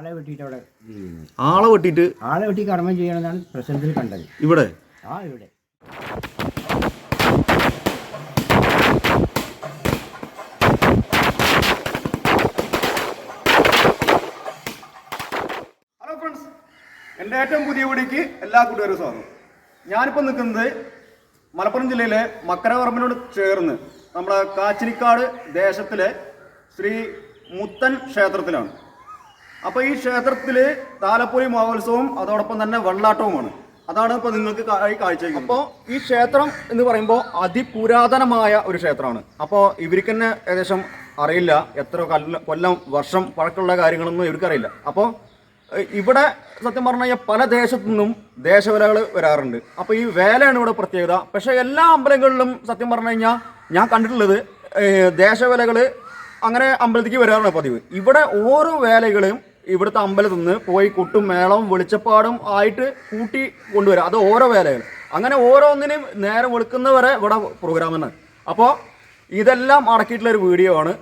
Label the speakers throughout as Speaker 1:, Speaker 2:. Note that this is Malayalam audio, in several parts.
Speaker 1: ആളെ വെട്ടിയിട്ട് അവിടെ
Speaker 2: ആളെ വെട്ടി കർമ്മം ചെയ്യണമെന്നാണ് പ്രസിഡന്റിൽ കണ്ടത്.
Speaker 1: ഇവിടെ
Speaker 2: ഇവിടെ
Speaker 3: ഹലോ ഫ്രണ്ട്സ്, എൻ്റെ ഏറ്റവും പുതിയ വീഡിയോക്ക് എല്ലാ കൂട്ടുകാരും സ്വാഗതം. ഞാനിപ്പോൾ നിൽക്കുന്നത് മലപ്പുറം ജില്ലയിലെ മക്കരപറമ്പിനോട് ചേർന്ന് നമ്മുടെ കാച്ചിനിക്കാട് ദേശത്തിലെ ശ്രീ മുത്തൻ ക്ഷേത്രത്തിലാണ്. അപ്പോൾ ഈ ക്ഷേത്രത്തിൽ താലപ്പൊലി മഹോത്സവവും അതോടൊപ്പം തന്നെ വെള്ളാട്ടവുമാണ്. അതാണ് ഇപ്പോൾ നിങ്ങൾക്ക് കാഴ്ചവെക്കുന്നത്. അപ്പോൾ ഈ ക്ഷേത്രം എന്ന് പറയുമ്പോൾ അതിപുരാതനമായ ഒരു ക്ഷേത്രമാണ്. അപ്പോൾ ഇവർക്ക് തന്നെ ഏകദേശം അറിയില്ല എത്ര കൊല്ലം വർഷം പഴക്കമുള്ള കാര്യങ്ങളൊന്നും ഇവർക്കറിയില്ല. അപ്പോൾ ഇവിടെ സത്യം പറഞ്ഞു കഴിഞ്ഞാൽ പല ദേശത്തു നിന്നും ദേശവേലകൾ വരാറുണ്ട്. അപ്പോൾ ഈ വേലയാണ് ഇവിടെ പ്രത്യേകത. പക്ഷേ എല്ലാ അമ്പലങ്ങളിലും സത്യം പറഞ്ഞു കഴിഞ്ഞാൽ ഞാൻ കണ്ടിട്ടുള്ളത് ദേശവേലകൾ അങ്ങനെ അമ്പലത്തിലേക്ക് വരാറാണ് പതിവ്. ഇവിടെ ഓരോ വേലകളും ഇവിടുത്തെ അമ്പലത്തിൽ നിന്ന് പോയി കൊട്ടും മേളവും വെളിച്ചപ്പാടും ആയിട്ട് കൂട്ടി കൊണ്ടുവരാം. അത് ഓരോ വേലകൾ അങ്ങനെ ഓരോന്നിനും നേരം വെളുക്കുന്നവരെ ഇവിടെ പ്രോഗ്രാം തന്നെ. അപ്പോൾ ഇതെല്ലാം അടക്കിയിട്ടുള്ളൊരു വീഡിയോ ആണ്.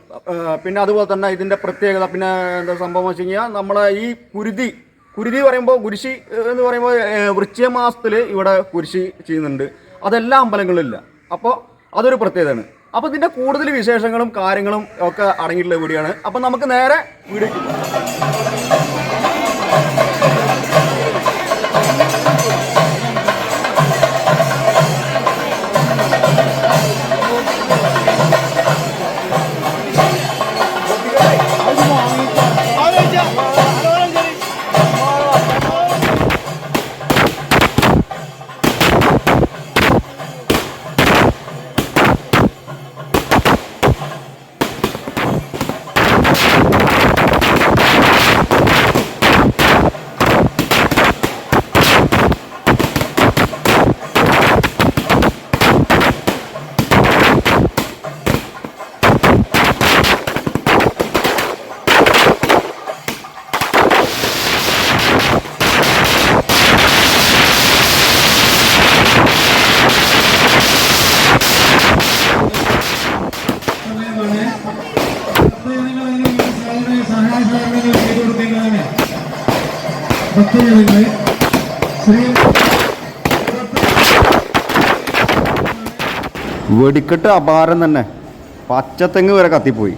Speaker 3: പിന്നെ അതുപോലെ തന്നെ ഇതിൻ്റെ പ്രത്യേകത പിന്നെ എന്താ സംഭവം വെച്ച് കഴിഞ്ഞാൽ നമ്മളെ ഈ കുരുതി പറയുമ്പോൾ കുരിശി എന്ന് പറയുമ്പോൾ വൃശ്ചിക മാസത്തിൽ ഇവിടെ കുരിശി ചെയ്യുന്നുണ്ട്. അതെല്ലാ അമ്പലങ്ങളിലില്ല. അപ്പോൾ അതൊരു പ്രത്യേകതയാണ്. അപ്പോൾ ഇതിൻ്റെ കൂടുതൽ വിശേഷങ്ങളും കാര്യങ്ങളും ഒക്കെ അടങ്ങിയിട്ടുള്ള വീഡിയോ ആണ്. അപ്പോൾ നമുക്ക് നേരെ വീഡിയോയ്ക്ക് വെടിക്കെട്ട് അപാരം തന്നെ. പച്ചത്തെങ്ങ് വരെ കത്തിപ്പോയി.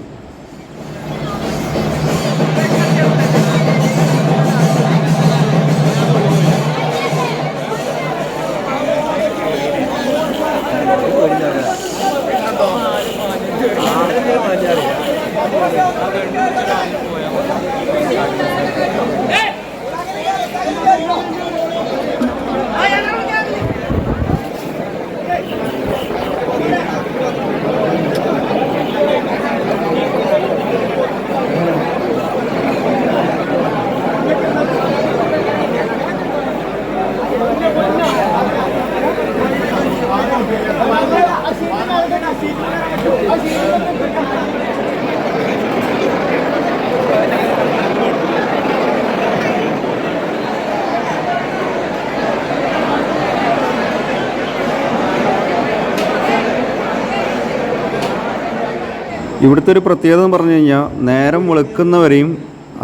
Speaker 3: ഇവിടുത്തെ ഒരു പ്രത്യേകത എന്ന് പറഞ്ഞു കഴിഞ്ഞാൽ നേരം വെളുക്കുന്നവരെയും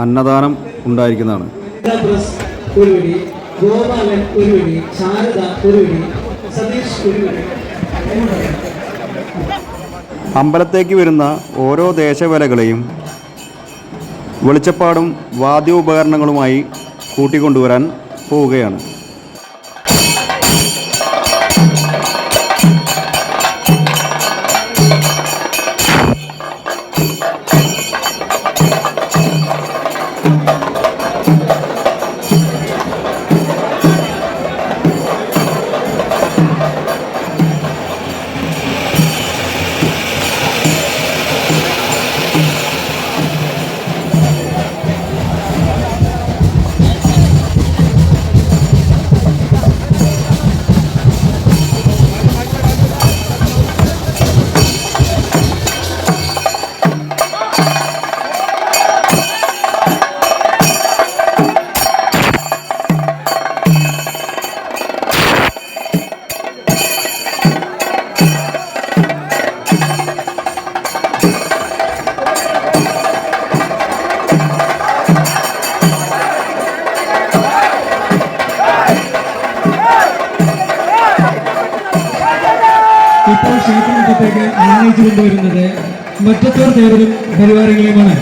Speaker 3: അന്നദാനം ഉണ്ടായിരിക്കുന്നതാണ്. അമ്പലത്തേക്ക് വരുന്ന ഓരോ ദേശവേലകളെയും വെളിച്ചപ്പാടും വാദ്യോപകരണങ്ങളുമായി കൂട്ടിക്കൊണ്ടുവരാൻ പോവുകയാണ്.
Speaker 1: ഭാഗത്തേക്ക് ആനയിച്ചു കൊണ്ടുവരുന്നത് മറ്റത്തോർ തേവരും പരിവാരങ്ങളെയുമാണ്.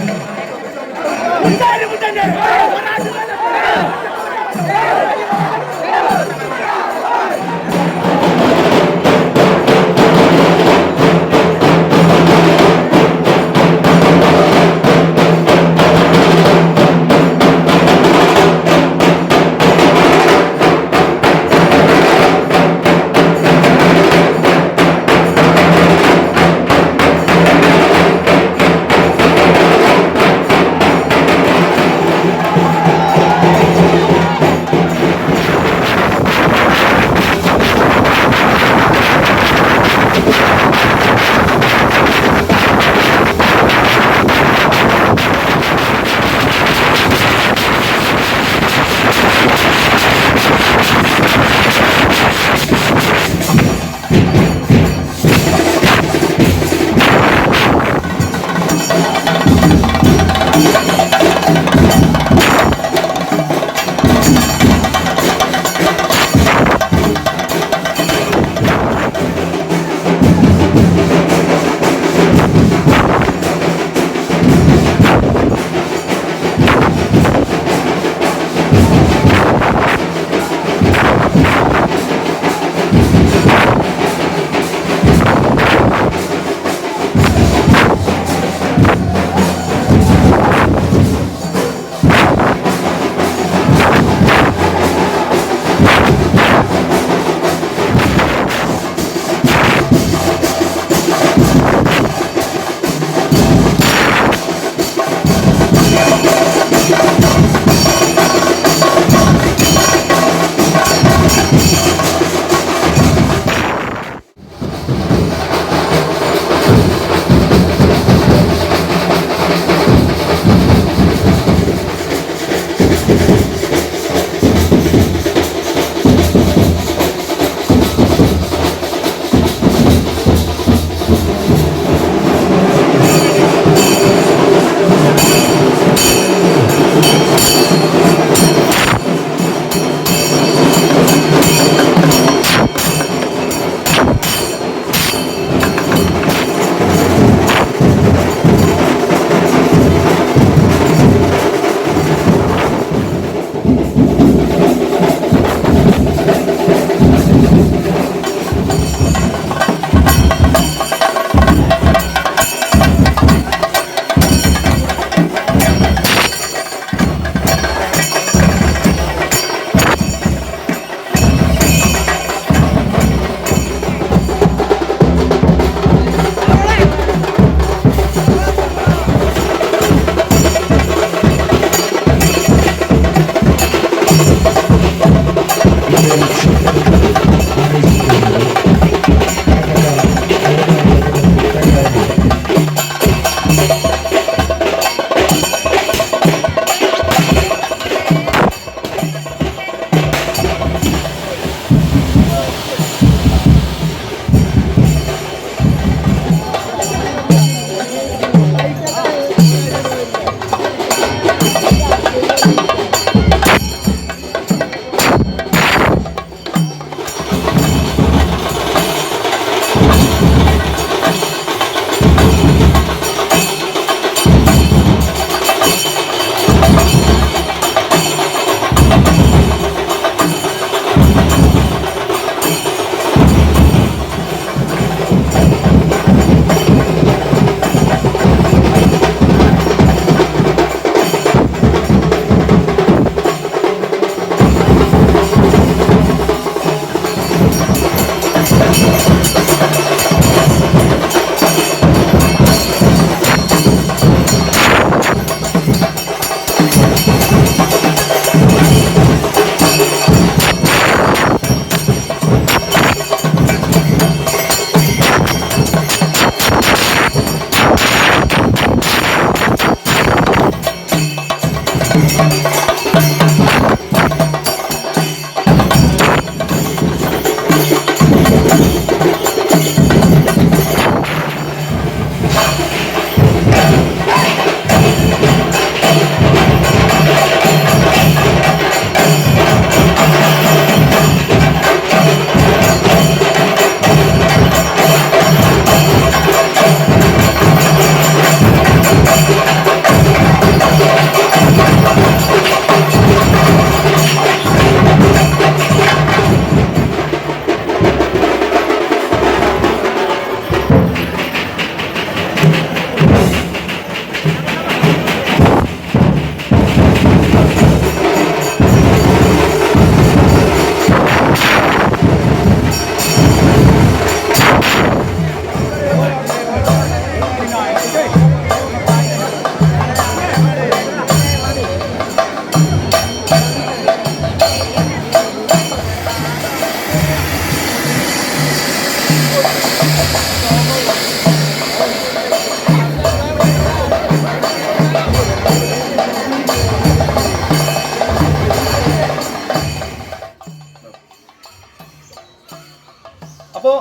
Speaker 3: അപ്പോൾ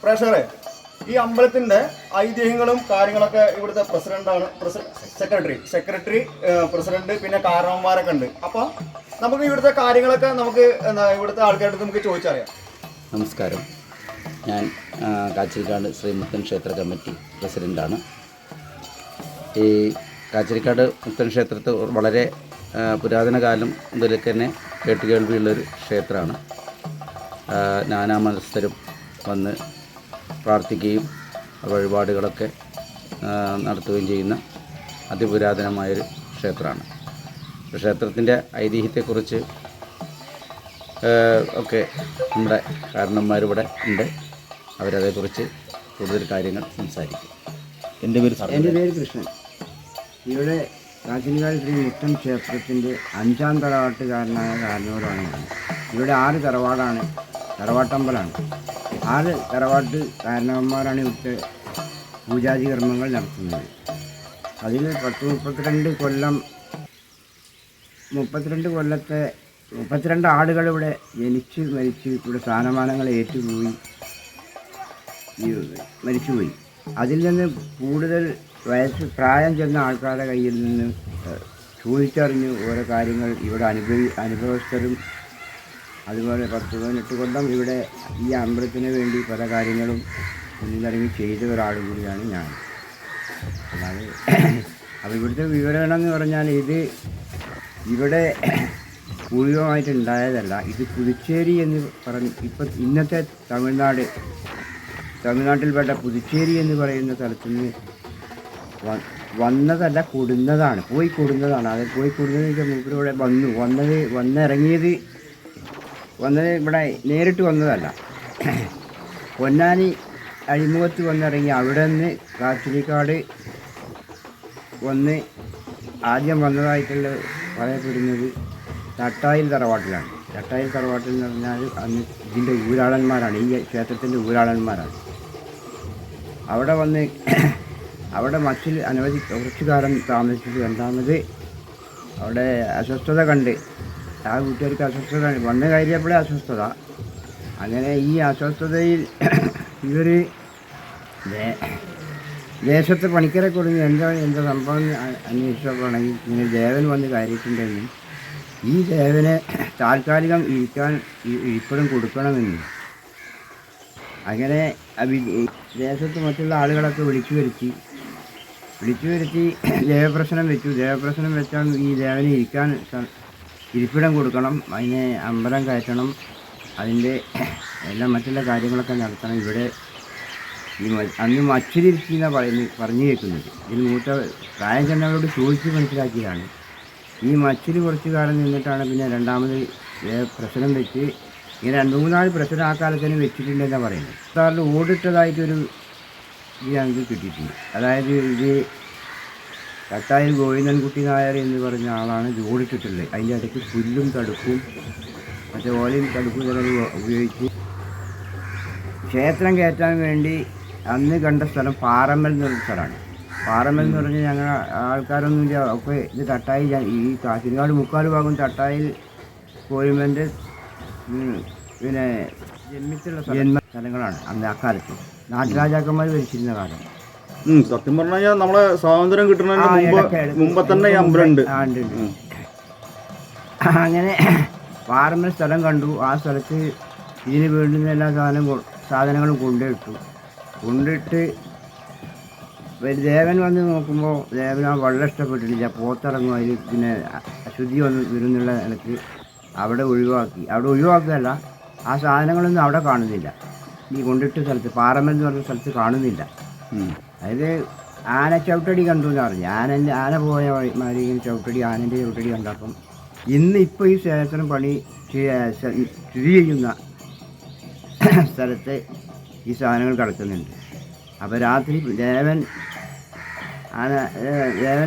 Speaker 3: പ്രേക്ഷകരെ, ഈ അമ്പലത്തിന്റെ ഐതിഹ്യങ്ങളും കാര്യങ്ങളൊക്കെ ഇവിടുത്തെ സെക്രട്ടറി പ്രസിഡന്റ് പിന്നെ കാരണവന്മാരൊക്കെ ഉണ്ട്. അപ്പോൾ നമുക്ക് ഇവിടുത്തെ കാര്യങ്ങളൊക്കെ നമുക്ക് ഇവിടുത്തെ ആൾക്കാരുടെ നമുക്ക് ചോദിച്ചറിയാം.
Speaker 4: നമസ്കാരം, ഞാൻ കാച്ചിരിക്കാട് ശ്രീമുത്തൻ ക്ഷേത്ര കമ്മിറ്റി പ്രസിഡൻ്റാണ്. ഈ കാച്ചിരിക്കാട് മുത്തൻ ക്ഷേത്രത്തിൽ വളരെ പുരാതന കാലം മുതലേക്ക് തന്നെ കേട്ടുകേൾവിയുള്ളൊരു ക്ഷേത്രമാണ്. നാനാ മതസ്ഥരും വന്ന് പ്രാർത്ഥിക്കുകയും വഴിപാടുകളൊക്കെ നടത്തുകയും ചെയ്യുന്ന അതിപുരാതനമായൊരു ക്ഷേത്രമാണ്. ക്ഷേത്രത്തിൻ്റെ ഐതിഹ്യത്തെക്കുറിച്ച് ഒക്കെ നമ്മുടെ കാരണന്മാരിവിടെ ഉണ്ട്. അവരതേക്കുറിച്ച് കൂടുതൽ കാര്യങ്ങൾ സംസാരിക്കും.
Speaker 2: എൻ്റെ പേര് കൃഷ്ണൻ. ഇവിടെ കാച്ചിനിക്കാട് ശ്രീ മുത്തൻ ക്ഷേത്രത്തിൻ്റെ 5ാം തറവാട്ടുകാരനായ കാരണവരാണ് ഞാൻ. ഇവിടെ 6 തറവാടാണ്, തറവാട്ടമ്പലമാണ്. 6 തറവാട്ട് കാരണവന്മാരാണ് ഇവിടുത്തെ പൂജാതി കർമ്മങ്ങൾ നടത്തുന്നത്. അതിൽ 32 കൊല്ലത്തെ 32 ആളുകൾ ഇവിടെ ജനിച്ച് മരിച്ച് ഇവിടെ സ്ഥാനമാനങ്ങൾ ഏറ്റുപോയി മരിച്ചുപോയി. അതിൽ നിന്ന് കൂടുതൽ പ്രായം ചെന്ന ആൾക്കാരുടെ കയ്യിൽ നിന്ന് ചോദിച്ചറിഞ്ഞ് ഓരോ കാര്യങ്ങൾ ഇവിടെ അനുഭവസ്ഥരും അതുപോലെ 10-18 കൊല്ലം ഇവിടെ ഈ അമ്പലത്തിന് വേണ്ടി പല കാര്യങ്ങളും മുന്നിലിറങ്ങി ചെയ്ത ഒരാളും കൂടിയാണ് ഞാൻ. അല്ലാതെ അപ്പോൾ ഇവിടുത്തെ വിവരണം എന്ന് പറഞ്ഞാൽ ഇവിടെ പൂർവികമായിട്ടുണ്ടായതല്ല. ഇത് പുതുച്ചേരി എന്ന് പറഞ്ഞ് ഇന്നത്തെ തമിഴ്നാട്ടിൽപ്പെട്ട പുതുച്ചേരി എന്ന് പറയുന്ന സ്ഥലത്ത് നിന്ന് വന്നതല്ല, കൊടുന്നതാണ്. പോയി കൊടുന്നതാണ്. അത് പോയി കൊടുന്നതെന്ന് വെച്ചാൽ ഇവിടെ വന്നിറങ്ങിയത് ഇവിടെ നേരിട്ട് വന്നതല്ല. പൊന്നാനി അഴിമുഖത്ത് വന്നിറങ്ങി അവിടെ നിന്ന് കാച്ചിനിക്കാട് ആദ്യം വന്നതായിട്ടുള്ള പറയപ്പെടുന്നത് തട്ടായിൽ തറവാട്ടിലാണ്. തട്ടായിൽ തറവാട്ടിൽ എന്ന് പറഞ്ഞാൽ അന്ന് ഇതിൻ്റെ ഊരാളന്മാരാണ്, ഈ ക്ഷേത്രത്തിൻ്റെ ഊരാളന്മാരാണ്. അവിടെ മച്ചിൽ കുറച്ചു കാലം താമസിച്ചത്. രണ്ടാമത് അവിടെ അസ്വസ്ഥത കണ്ട് ആ വീട്ടുകാർക്ക് അസ്വസ്ഥത വന്നു കയറിയപ്പോഴേ അസ്വസ്ഥത. അങ്ങനെ ഈ അസ്വസ്ഥതയിൽ ഇവർ ദേശത്തെ പണിക്കരെ കൊടുങ്ങി എന്താ സംഭവം അന്വേഷിച്ചപ്പോഴാണെങ്കിൽ ഇങ്ങനെ ദേവൻ വന്ന് കയറിയിട്ടുണ്ടെന്നും ഈ ദേവനെ താൽക്കാലികം ഇരിപ്പിടം കൊടുക്കണമെന്നും അങ്ങനെ ദേശത്ത് മറ്റുള്ള ആളുകളൊക്കെ വിളിച്ചു വരുത്തി ദേവപ്രശ്നം വെച്ചാൽ ഈ ദേവന് ഇരിപ്പിടം കൊടുക്കണം, അതിനെ അമ്പലം കയറ്റണം, അതിൻ്റെ എല്ലാം മറ്റുള്ള കാര്യങ്ങളൊക്കെ നടത്തണം. ഇവിടെ അന്ന് മച്ചിലിരിക്കുന്ന പറഞ്ഞു കേൾക്കുന്നത്. ഇതിന് മൂത്ത പ്രായം ചെന്നവരോട് ചോദിച്ച് മനസ്സിലാക്കിയതാണ്. ഈ മച്ചിൽ കുറച്ച് കാലം നിന്നിട്ടാണ് പിന്നെ രണ്ടാമത് പ്രശ്നം വെച്ച് ഇങ്ങനെ 2-3 പ്രശ്നം ആ കാലത്തിന് വെച്ചിട്ടുണ്ടെന്നാണ് പറയുന്നത്. സാറിൽ ഓടിട്ടതായിട്ടൊരു ഇത് ഞങ്ങൾക്ക് കിട്ടിയിട്ടുണ്ട്. അതായത് ഇത് തട്ടായിൽ ഗോവിന്ദൻകുട്ടി നായർ എന്ന് പറഞ്ഞ ആളാണ് ഇത് ഓടിട്ടിട്ടുള്ളത്. അതിൻ്റെ ഇടയ്ക്ക് പുല്ലും തടുപ്പും മറ്റേ ഓലയും തടുപ്പും ചിലർ ഉപയോഗിച്ച് ക്ഷേത്രം കയറ്റാൻ വേണ്ടി അന്ന് കണ്ട സ്ഥലം പാറമ്മൽ എന്ന് പറഞ്ഞ സ്ഥലമാണ്. പാറമ്മൽ എന്ന് പറഞ്ഞാൽ ഞങ്ങൾ ആൾക്കാരൊന്നുമില്ല. ഒക്കെ ഇത് തട്ടായി ഈ കാച്ചിനിക്കാട് 3/4 ഭാഗം തട്ടായിൽ കോഴിമൻ്റെ പിന്നെ ജന്മ സ്ഥലങ്ങളാണ് അന്ന് അക്കാലത്ത്. നാട്ടുരാജാക്കന്മാർ ഭരിച്ചിരുന്ന കാലം.
Speaker 3: സത്യം പറഞ്ഞു കഴിഞ്ഞാൽ നമ്മളെ സ്വാതന്ത്ര്യം കിട്ടുന്നതിന് മുമ്പ് തന്നെ ഈ അമ്പലം ഉണ്ട്.
Speaker 2: അങ്ങനെ പാറമ്മൽ സ്ഥലം കണ്ടു. ആ സ്ഥലത്ത് ഇതിന് വേണ്ടുന്ന എല്ലാ സാധനങ്ങളും കൊണ്ടിട്ട് ദേവൻ വന്ന് നോക്കുമ്പോൾ ദേവൻ ആ വെള്ളം ഇഷ്ടപ്പെട്ടിട്ടില്ല. പോത്തിറങ്ങും, അതിൽ പിന്നെ അശുദ്ധി വരുന്നുള്ള നിലക്ക് അവിടെ ഒഴിവാക്കുകയല്ല, ആ സാധനങ്ങളൊന്നും അവിടെ കാണുന്നില്ല. ഈ കൊണ്ടിട്ട സ്ഥലത്ത് പാറമ്മൽ എന്ന് പറഞ്ഞ സ്ഥലത്ത് കാണുന്നില്ല. അതായത് ആന ചവിട്ടടി കണ്ടു എന്ന് പറഞ്ഞു. ആന പോയ മാതിരി ആനൻ്റെ ചവിട്ടടി കണ്ടപ്പം ഇപ്പോൾ ഈ ക്ഷേത്രം പണി സ്ഥിതി ചെയ്യുന്ന സ്ഥലത്ത് ഈ സാധനങ്ങൾ കിടക്കുന്നുണ്ട്. അപ്പോൾ രാത്രി ദേവൻ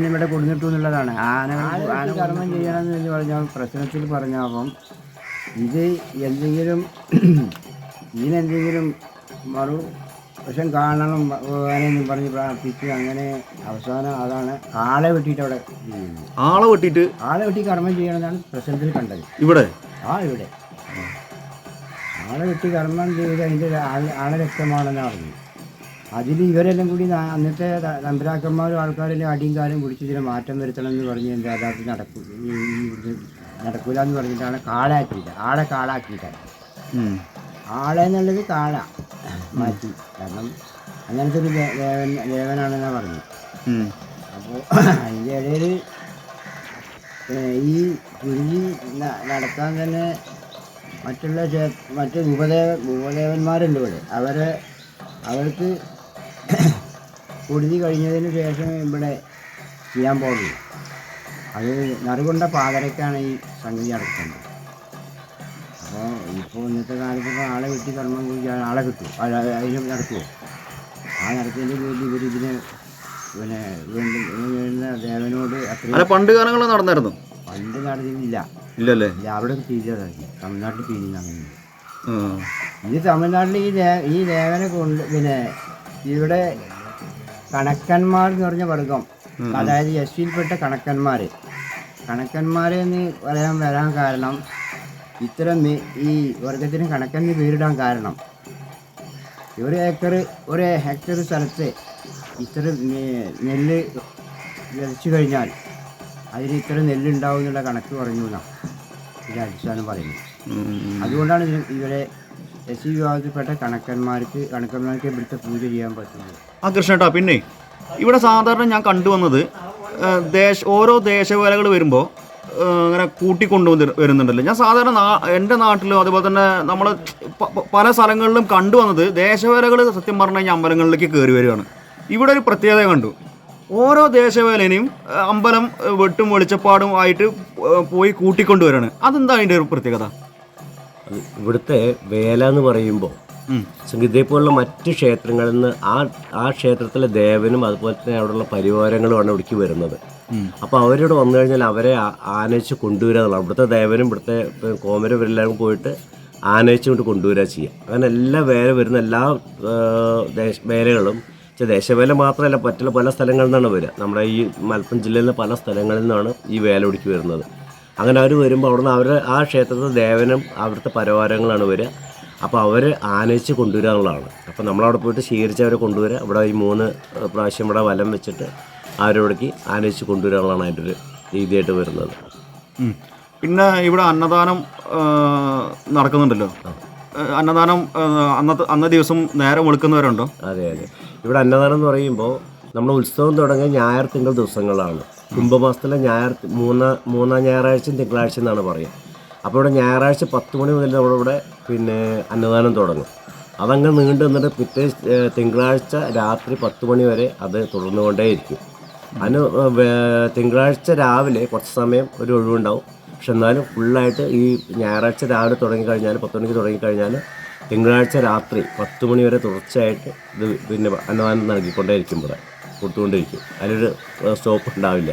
Speaker 2: ഇവിടെ കൊടുത്തിട്ടു എന്നുള്ളതാണ്. ആന കർമ്മം ചെയ്യണമെന്ന് പറഞ്ഞാൽ പ്രശ്നത്തിൽ പറഞ്ഞപ്പം ഇതിനെന്തെങ്കിലും വശം കാണണം അങ്ങനെയൊന്നും പറഞ്ഞ് പ്രാർത്ഥിച്ച് അങ്ങനെ അവസാനം അതാണ് ആളെ വെട്ടിയിട്ട് അവിടെ ചെയ്യുന്നത്.
Speaker 3: ആളെ വെട്ടിയിട്ട്
Speaker 2: ആളെ വെട്ടി കർമ്മം ചെയ്യണമെന്നാണ് പ്രസൻറ്റിൽ കണ്ടത്.
Speaker 3: ഇവിടെ
Speaker 2: ഇവിടെ ആളെ വെട്ടി കർമ്മം ചെയ്ത് അതിൻ്റെ ആളെ രക്തമാണെന്നാണ് പറഞ്ഞത്. അതിൽ ഇവരെല്ലാം കൂടി അന്നത്തെ തമ്പുരാക്കന്മാരും ആൾക്കാരെല്ലാം അടിയും കാലം കുടിച്ച് ഇതിനെ മാറ്റം വരുത്തണം എന്ന് പറഞ്ഞ് എൻ്റെ യഥാർത്ഥത്തിൽ നടക്കൂല എന്ന് പറഞ്ഞിട്ടാണ് ആളെ കാളാക്കിയിട്ടാണ്. ആളെന്നുള്ളത് കാള മാറ്റി. കാരണം അങ്ങനത്തെ ഒരു ദേവനാണെന്നാണ് പറഞ്ഞത്. അപ്പോൾ അതിൻ്റെ ഇടയിൽ ഈ കുരുതി നടത്താൻ തന്നെ മറ്റ് ഉപദേവന്മാരുണ്ട് ഇവിടെ. അവർക്ക് കുരുതി കഴിഞ്ഞതിന് ശേഷം ഇവിടെ ചെയ്യാൻ പോകുന്നത്. അത് നറുകൊണ്ട പാതരക്കാണ് ഈ സംഗതി നടക്കുന്നത്. അപ്പോൾ ഇപ്പോൾ ഇന്നത്തെ കാലത്ത് ആളെ വെട്ടി കർമ്മം കുറിച്ച് ആളെ കിട്ടും, അതിന് നടക്കുമോ? ആ നടത്തിയതിൻ്റെ പേരിൽ ഇവരിതിന് വേണ്ടുന്ന ദേവനോട് അത്രയും
Speaker 3: പണ്ട് കാലങ്ങളിൽ നടന്നായിരുന്നു.
Speaker 2: പണ്ട് നടന്നില്ല.
Speaker 3: ഇല്ലല്ലേ?
Speaker 2: ഇല്ല, അവിടെ തിരിച്ചറിഞ്ഞു. തമിഴ്നാട്ടിൽ തിരിഞ്ഞു. ഇത് തമിഴ്നാട്ടിൽ ഈ ദേവനെ കൊണ്ട് ഇവിടെ കണക്കന്മാർ എന്ന് പറഞ്ഞ വർഗം, അതായത് എസ്-യിൽപ്പെട്ട കണക്കന്മാരെന്ന് വരാൻ കാരണം ഇത്തരം ഈ വർഗത്തിന് കണക്കന് പേരിടാൻ കാരണം ഒരു ഹെക്ടർ സ്ഥലത്ത് ഇത്ര നെല്ല് വിതച്ചു കഴിഞ്ഞാൽ അതിന് ഇത്ര നെല്ലുണ്ടാവും എന്നുള്ള കണക്ക് പറഞ്ഞു എന്നാണ് ഇതിൻ്റെ അടിസ്ഥാനം പറയുന്നത്. അതുകൊണ്ടാണ് ഇവരെ എസ് വിഭാഗത്തിൽപ്പെട്ട കണക്കന്മാർക്ക് ഇവിടുത്തെ പൂജ ചെയ്യാൻ പറ്റുന്നത്.
Speaker 3: കൃഷ്ണേട്ടാ, പിന്നെ ഇവിടെ സാധാരണ ഞാൻ കണ്ടുവന്നത് ഓരോ ദേശവേലകൾ വരുമ്പോൾ അങ്ങനെ വരുന്നുണ്ടല്ലോ. ഞാൻ സാധാരണ എൻ്റെ നാട്ടിലും അതുപോലെ തന്നെ നമ്മൾ പല സ്ഥലങ്ങളിലും കണ്ടുവന്നത് ദേശവേലകൾ സത്യം പറഞ്ഞു കഴിഞ്ഞാൽ അമ്പലങ്ങളിലേക്ക് കയറി വരികയാണ്. ഇവിടെ ഒരു പ്രത്യേകത കണ്ടു. ഓരോ ദേശവേലനെയും അമ്പലം വെട്ടും വെളിച്ചപ്പാടും ആയിട്ട് പോയി കൂട്ടിക്കൊണ്ടുവരാണ്. അതെന്താ അതിൻ്റെ ഒരു പ്രത്യേകത?
Speaker 5: ഇവിടുത്തെ വേല എന്ന് പറയുമ്പോൾ ഇതേപോലുള്ള മറ്റ് ക്ഷേത്രങ്ങളിൽ നിന്ന് ആ ക്ഷേത്രത്തിലെ ദേവനും അതുപോലെ തന്നെ അവിടെയുള്ള പരിവാരങ്ങളുമാണ് ഇവിടേക്ക് വരുന്നത്. അപ്പോൾ അവരോട് വന്നു കഴിഞ്ഞാൽ അവരെ ആനയിച്ച് കൊണ്ടുവരിക എന്നുള്ളതാണ്. ഇവിടുത്തെ ദേവനും ഇവിടുത്തെ കോമരും ഇവരെല്ലാവരും പോയിട്ട് ആനയിച്ച് കൊണ്ട് കൊണ്ടുവരിക ചെയ്യുക. അങ്ങനെ എല്ലാ വരുന്ന എല്ലാ വേലകളും ദേശവേല മാത്രമല്ല, മറ്റുള്ള പല സ്ഥലങ്ങളിൽ നിന്നാണ് വരിക. നമ്മുടെ ഈ മലപ്പുറം ജില്ലയിലെ പല സ്ഥലങ്ങളിൽ നിന്നാണ് ഈ വേല ഇവിടേക്ക് വരുന്നത്. അങ്ങനെ അവർ വരുമ്പോൾ അവിടുന്ന് ആ ക്ഷേത്രത്തിലെ ദേവനും അവിടുത്തെ പരിവാരങ്ങളാണ് വരിക. അപ്പോൾ അവർ ആനയിച്ച് കൊണ്ടുവരിക എന്നുള്ളതാണ്. അപ്പോൾ നമ്മളവിടെ പോയിട്ട് സ്വീകരിച്ച് അവരെ കൊണ്ടുവരിക. ഇവിടെ ഈ 3 പ്രാവശ്യം ഇവിടെ വലം വെച്ചിട്ട് അവരവിടേക്ക് ആനയിച്ച് കൊണ്ടുവരിക എന്നുള്ളതാണ് അതിൻ്റെ ഒരു രീതിയായിട്ട് വരുന്നത്.
Speaker 3: പിന്നെ ഇവിടെ അന്നദാനം നടക്കുന്നുണ്ടല്ലോ. അന്നദാനം അന്നത്തെ ദിവസം നേരം വെളുക്കുന്നവരുണ്ടോ?
Speaker 5: അതെ. ഇവിടെ അന്നദാനം എന്ന് പറയുമ്പോൾ നമ്മുടെ ഉത്സവം തുടങ്ങിയ ഞായർ തിങ്കൾ ദിവസങ്ങളാണ്. കുംഭമാസത്തിലെ മൂന്നാം ഞായറാഴ്ചയും തിങ്കളാഴ്ച എന്നാണ് പറയുക. അപ്പോൾ ഇവിടെ ഞായറാഴ്ച 10 മണി മുതൽ നമ്മളിവിടെ അന്നദാനം തുടങ്ങും. അതങ്ങ് നീണ്ടു നിന്നിട്ട് പിറ്റേ തിങ്കളാഴ്ച രാത്രി 10 മണി വരെ അത് തുടർന്നുകൊണ്ടേയിരിക്കും. അതിന് തിങ്കളാഴ്ച രാവിലെ കുറച്ച് സമയം ഒരു ഒഴിവുണ്ടാവും. പക്ഷെ എന്നാലും ഫുള്ളായിട്ട് ഈ ഞായറാഴ്ച രാവിലെ തുടങ്ങിക്കഴിഞ്ഞാൽ 10 മണിക്ക് തുടങ്ങിക്കഴിഞ്ഞാൽ തിങ്കളാഴ്ച രാത്രി 10 മണി വരെ തുടർച്ചയായിട്ട് ഇത് അന്നദാനം നൽകിക്കൊണ്ടേയിരിക്കും. ഇവിടെ കൊടുത്തുകൊണ്ടിരിക്കും. അതിലൊരു സ്റ്റോപ്പ് ഉണ്ടാവില്ല.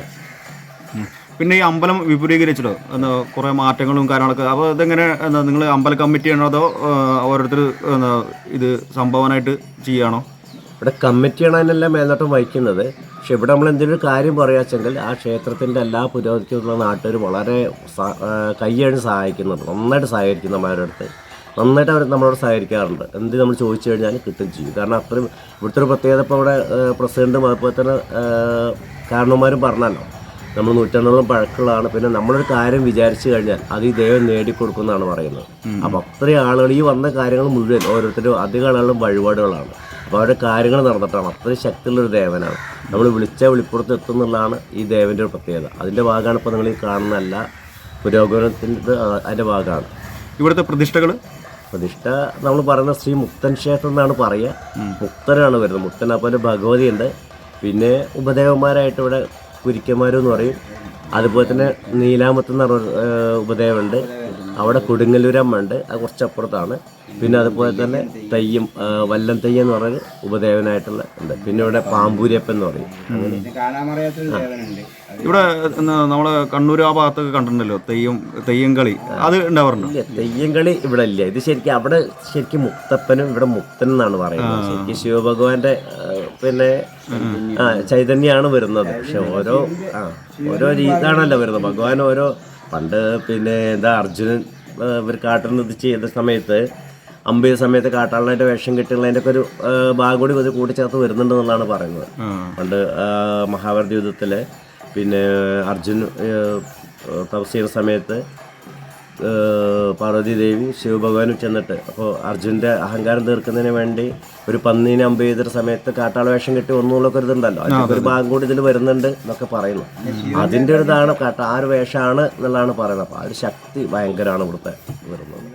Speaker 3: പിന്നെ ഈ അമ്പലം വിപുലീകരിച്ചല്ലോ, കുറേ മാറ്റങ്ങളും കാര്യങ്ങളൊക്കെ. അപ്പോൾ ഇതെങ്ങനെ നിങ്ങൾ അമ്പല കമ്മിറ്റിയാണോ അതോ ഓരോരുത്തർ ഇത് സംഭാവനയായിട്ട് ചെയ്യുകയാണോ?
Speaker 5: ഇവിടെ കമ്മിറ്റിയാണ് അതിനെല്ലാം മേൽനോട്ടം വഹിക്കുന്നത്. പക്ഷെ ഇവിടെ നമ്മൾ എന്തെങ്കിലും ഒരു കാര്യം പറയുകയെങ്കിൽ ആ ക്ഷേത്രത്തിൻ്റെ എല്ലാ പുരോഗതിക്കുള്ള നാട്ടുകാർ വളരെ കയ്യഴിഞ്ഞ് സഹായിക്കുന്നുണ്ട്. നന്നായിട്ട് സഹകരിക്കും. നമ്മളുടെ അടുത്ത് നന്നായിട്ട് അവർ നമ്മളോട് സഹകരിക്കാറുണ്ട്. എന്ത് നമ്മൾ ചോദിച്ചു കഴിഞ്ഞാൽ കിട്ടും ചെയ്യും. കാരണം അത്രയും ഇവിടുത്തെ ഒരു പ്രത്യേകത ഇപ്പോൾ ഇവിടെ പ്രസിഡൻറ്റും അതുപോലെ തന്നെ കാരണവന്മാരും പറഞ്ഞല്ലോ, നമ്മൾ നൂറ്റാണ്ടോളം പഴക്കമുള്ളതാണ്. പിന്നെ നമ്മളൊരു കാര്യം വിചാരിച്ചു കഴിഞ്ഞാൽ അത് ഈ ദൈവം നേടിക്കൊടുക്കുമെന്നാണ് പറയുന്നത്. അപ്പോൾ അത്രയും ആളുകൾ ഈ വന്ന കാര്യങ്ങൾ മുഴുവൻ ഓരോരുത്തരും അധികം ആളുകളും വഴിപാടുകളാണ്. അപ്പോൾ അവരുടെ കാര്യങ്ങൾ നടന്നിട്ടാണ്. അത്രയും ശക്തിയുള്ളൊരു ദേവനാണ്. നമ്മൾ വിളിച്ചാൽ വിളിപ്പുറത്ത് എത്തുന്നുള്ളതാണ് ഈ ദേവൻ്റെ ഒരു പ്രത്യേകത. അതിൻ്റെ ഭാഗമാണ് ഇപ്പോൾ നിങ്ങൾ ഈ കാണുന്ന എല്ലാ പുരോഗമനത്തിൻ്റെ അതിൻ്റെ ഭാഗമാണ്.
Speaker 3: ഇവിടുത്തെ പ്രതിഷ്ഠ
Speaker 5: നമ്മൾ പറയുന്ന ശ്രീ മുക്തൻ ക്ഷേത്രം എന്നാണ് പറയുക. മുക്തനാണ് വരുന്നത്. മുക്തൻ അപ്പോൾ ഭഗവതിയുണ്ട്. പിന്നെ ഉപദേവന്മാരായിട്ട് ഇവിടെ കുരിക്കന്മാരെന്ന് പറയും. അതുപോലെ തന്നെ നീലാമത്ത് എന്ന് പറഞ്ഞ ഉപദേവമുണ്ട്. അവിടെ കൊടുങ്ങല്ലൂരമ്മ ഉണ്ട്, അത് കുറച്ചപ്പുറത്താണ്. പിന്നെ അതുപോലെ തന്നെ തെയ്യം, വല്ലം തെയ്യം എന്ന് പറഞ്ഞൊരു ഉപദേവനായിട്ടുള്ള ഉണ്ട്. പിന്നെ ഇവിടെ പാമ്പൂരിയപ്പൻ എന്ന് പറയും.
Speaker 2: കാണാമറിയാത്തൊരു ദേവനുണ്ട്.
Speaker 6: ഇവിടെ നമ്മളെ കണ്ണൂർ ആ ഭാഗത്തൊക്കെ കണ്ടിട്ടുണ്ടല്ലോ തെയ്യം കളി, അത് ഉണ്ടാവാറുണ്ടോ?
Speaker 5: ഇല്ല, തെയ്യം കളി ഇവിടെ ഇല്ല. ഇത് ശരിക്കും അവിടെ ശരിക്കും മുക്തപ്പനും ഇവിടെ മുക്തൻ എന്നാണ് പറയുന്നത്. ശരിക്കും ശിവഭഗവാന്റെ പിന്നെ ചൈതന്യമാണ് വരുന്നത്. പക്ഷെ ഓരോ രീതിയാണല്ലോ വരുന്നത്. ഭഗവാൻ ഓരോ പണ്ട് പിന്നെ അർജുനൻ ഇവർ കാട്ടുന്നത് ചെയ്ത സമയത്ത്, അമ്പ് ചെയ്ത സമയത്ത് കാട്ടാളനായിട്ട് വേഷം കെട്ടുള്ളതിൻ്റെ ഒക്കെ ഒരു ഭാഗം കൂടി ഇത് കൂട്ടിച്ചേർത്ത് വരുന്നുണ്ടെന്നുള്ളതാണ് പറയുന്നത്. പണ്ട് മഹാഭാരത യുദ്ധത്തിൽ പിന്നെ അർജുൻ തപസ് ചെയ്യുന്ന സമയത്ത് പാർവതി ദേവി ശിവഭഗവാനും ചെന്നിട്ട്, അപ്പോൾ അർജുൻ്റെ അഹങ്കാരം തീർക്കുന്നതിന് വേണ്ടി ഒരു പന്നീനെ അമ്പ് ചെയ്തൊരു സമയത്ത് കാട്ടാള വേഷം കെട്ടി ഒന്നുകൂടെ ഒരു ഇതുണ്ടല്ലോ, അതിൻ്റെ ഒരു ഭാഗം കൂടി ഇതിൽ വരുന്നുണ്ട് എന്നൊക്കെ പറയുന്നു. അതിൻ്റെ ഒരു ഇതാണ് ആ ഒരു വേഷമാണ് എന്നുള്ളതാണ് പറയുന്നത്. അപ്പോൾ ആ ഒരു ശക്തി ഭയങ്കരമാണ് ഇവിടുത്തെ വരുന്നത്.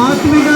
Speaker 1: ആത്മിക